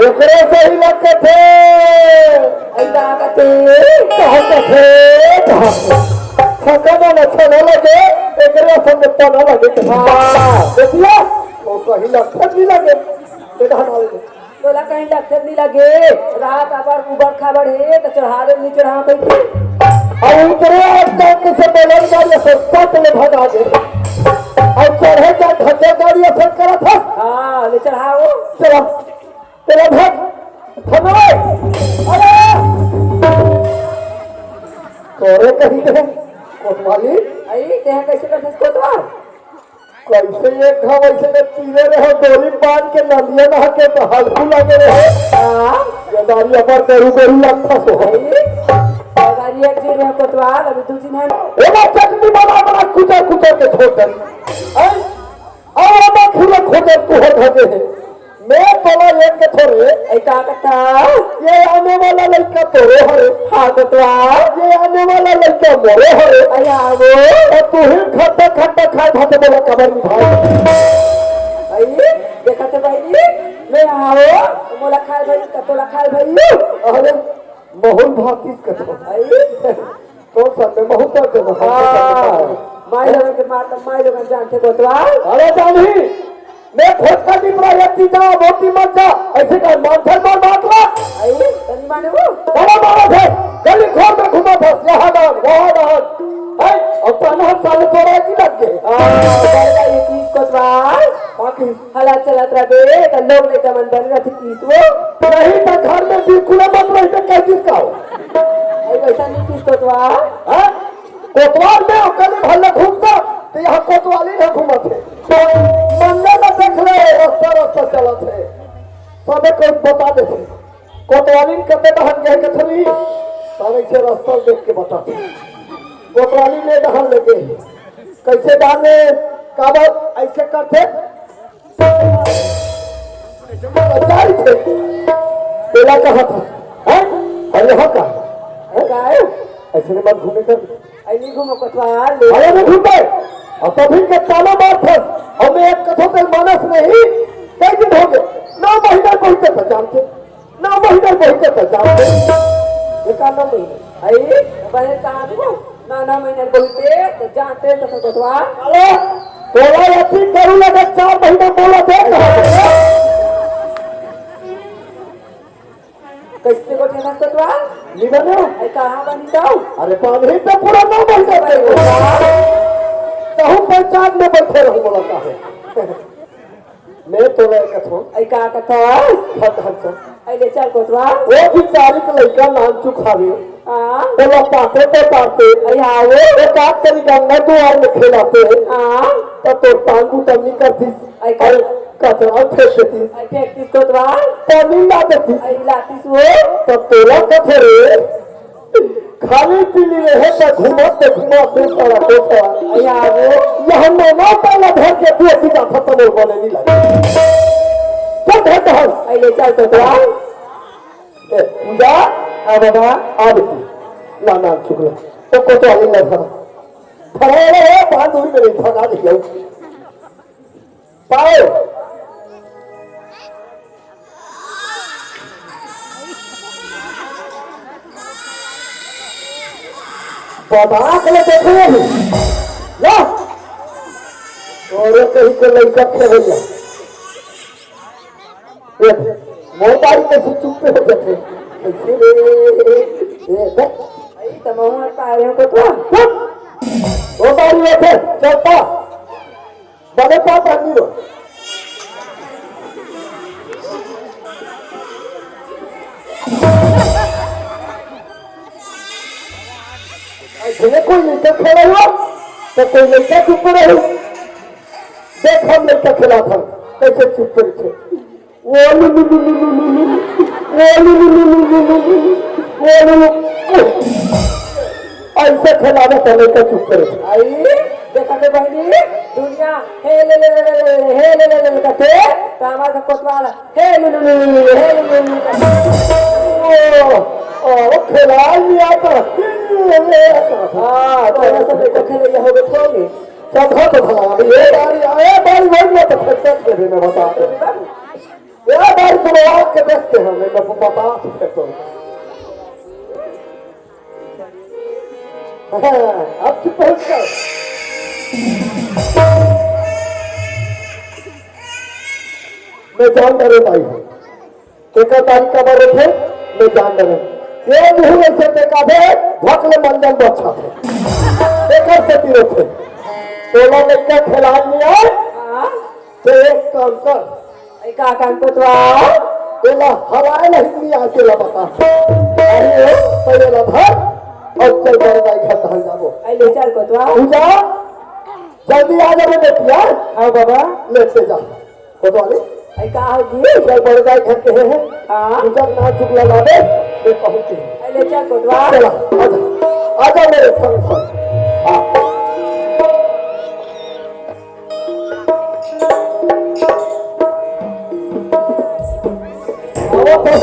एकरे से ही लगते थे ऐसा कहते कहते थे थकाना न छने लगे एकरे संग तना लगे हां देखिए वो सही लगते भी लगे बेटा हमारे बोला कहीं डॉक्टर नहीं लगे रात अबर उबर खबर है तो चढ़ा दे नहीं चढ़ा बैठे और उतरे तक से बोलन गाड़ी सस्ता चले भगा दे और चढ़े का धक्के गाड़ी असर करा था हाँ ले चढ़ाओ चला चला भाग थमाए अरे तोरे कहीं है कोतवाली आई तेहा कैसे करते कोतवाल कैसे एक घाव ऐसे ने तीरे रहे डोरी बांध के नदिया नहा के तो हल्कू लगे रहे हां गदारी अपर करू करू लगता सो है गाड़ी एक जे रहे कोतवाल अभी दो दिन है एला चटनी बना कुचर कुचर के छोड़ दे और अब खिले खोदे तू हो धगे है मैं बोला एक के थोड़े ऐसा कहता ये आने वाला लड़का तोरे हरे हाँ कोतवाल ये आने वाला लड़का मोरे हरे अया वो और तू ही खट्टा खट्टा खाए भाते बोला कबर में भाई आई देखा तो भाई मैं आओ मोला खाए भाई कतोला खाए भाई अरे बहुल भाती कथो आई तो सब में बहुत तो हां माय लोगन के मार माय लोगन जानते कोतवाल अरे जानी मैं खोद का भी प्रयत्न जा मोती मत जा ऐसे का मानसर मार बात ला आई तनी माने वो बड़ा मारा थे गली खोद में घुमा था यहाँ डाल वहाँ डाल है और ताना साल तोड़ा की लग गए बड़ा ये चीज कोतवाल बाकी हला चलत रहे तो लोग ने कमन बन रही चीज वो नहीं तो घर में बिल्कुल मत रही तो क्या चीज का हो आई वैसा नहीं चीज कोतवाल हाँ कोतवाल में कभी भले घूमता तो यहाँ कोतवाली न घूमत है मंदिर में देख ले रास्ता रास्ता चला थे सबे कोई बता देते कोतवाली कते दहन गए के थोड़ी सारे से रास्ता देख के बताते कोतवाली में दहन लगे कैसे डाले काबत ऐसे करते जाई थे पेला कहा था हैं और यहाँ का का है ऐसे ने मत घूमे कर आई नहीं घूमो कोतवाल अरे मैं घूम गए और तभी के ताला मार थे और मैं एक कथो के मानस नहीं कई दिन हो गए 9 महीने पहुंचे तो जानते 9 महीने पहुंचे तो जानते एका 9 महीने आई बने कहां दो ना महीने बोलते तो जानते तो कोतवाल अरे तोला यति करू लगे 4 महीने बोला थे कैसे को ठेका कोतवाल निबने आई कहां बनी जाओ अरे पानी पे पूरा 9 महीने रहे कहूं पंचायत में बैठे रहूं बोला का है मैं तो ले कथो आई का कथा हद हद आई ले चल कोतवाल वो बिचारी का लड़का नाम चुखावे हां बोला पाते तो पाते आई आओ एक बात करी गंगा द्वार में खेलाते हां तो टांगू तमनी करती आई और कचरा फेंकती आई प्रैक्टिस कोतवाल पानी ला देती आई लाती सो तो तोला कथे रे खाली पीली रहे तो घुमाते सारा कोसा आई आओ यहाँ नौना पाला भर के तू सीधा खत्म हो बोले नहीं लगे चल घर तो आई ले चल कोतवाल पूजा आ बाबा आ बेटी ना ना चुकला तो कोतवाली न था खड़ा रहे बात दूरी में नहीं भगा दे पाओ बाबा के लिए देखो ला और कहीं के लड़का खेल जा मोबाइल में से चुप हो जाते आई तमाम पाए हो कोतवाल मोबाइल में से चलता बड़े पाप आदमी लो ऐसे कोई लड़का खेला हुआ तो कोई लड़का चुप रहे देख हम लड़का खेला था कैसे चुप थे ऐसे खेलावे तो लड़का चुप करे आई देखा तो बहनी दुनिया हे ले कहते तो हमारा कोतवाल हे ले ओ खेला नहीं आता हाँ तो ऐसा देखो खेले हो गए थोड़े सब तो भला ये बारी आए बारी बारी में तो फटक दे देना बता यार भाई तुम आग के देखते हैं मैं बता सकते तो अब की पहुंच गए मैं जान डरे भाई हूँ एक तारीख का बार थे मैं जान डरे ये नहीं ऐसे देखा थे भकले मंजन बच्चा थे देखा से तीरों थे सोलह लेकर खिलाड़ लिया तो एक काम कर का काम कोतवा एला हवाए नहीं लिया अकेला बता अरे पहले धर और चल कर भाई घर धान जाबो ले चल कोतवा पूजा जल्दी आ जाओ बेटिया आओ बाबा लेते जा कोतवाली आई का हो जी चल बड़ जाए घर के हैं हां पूजा ना चुप लगा दे ये पहुंचे ले चल कोतवा चला आजा मेरे संग हां Oh,